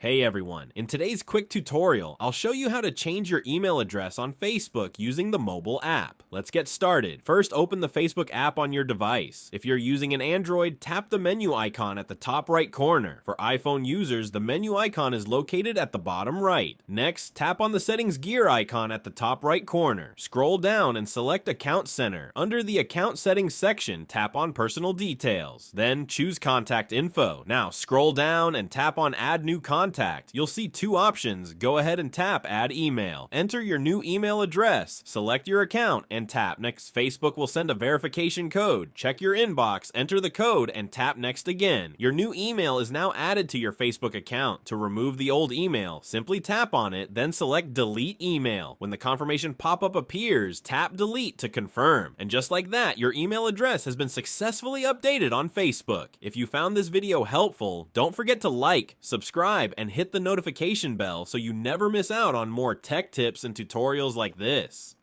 Hey everyone, in today's quick tutorial, I'll show you how to change your email address on Facebook using the mobile app. Let's get started. First, open the Facebook app on your device. If you're using an Android, tap the menu icon at the top right corner. For iPhone users, the menu icon is located at the bottom right. Next, tap on the settings gear icon at the top right corner. Scroll down and select Account Center. Under the Account Settings section, tap on Personal Details. Then choose Contact Info. Now scroll down and tap on Add New Contact. You'll see two options. Go ahead and tap Add Email. Enter your new email address, select your account, and tap Next. Facebook will send a verification code. Check your inbox, enter the code, and tap Next again. Your new email is now added to your Facebook account. To remove the old email, simply tap on it, then select Delete Email. When the confirmation pop-up appears, tap Delete to confirm. And just like that, your email address has been successfully updated on Facebook. If you found this video helpful, don't forget to like, subscribe, and hit the notification bell so you never miss out on more tech tips and tutorials like this.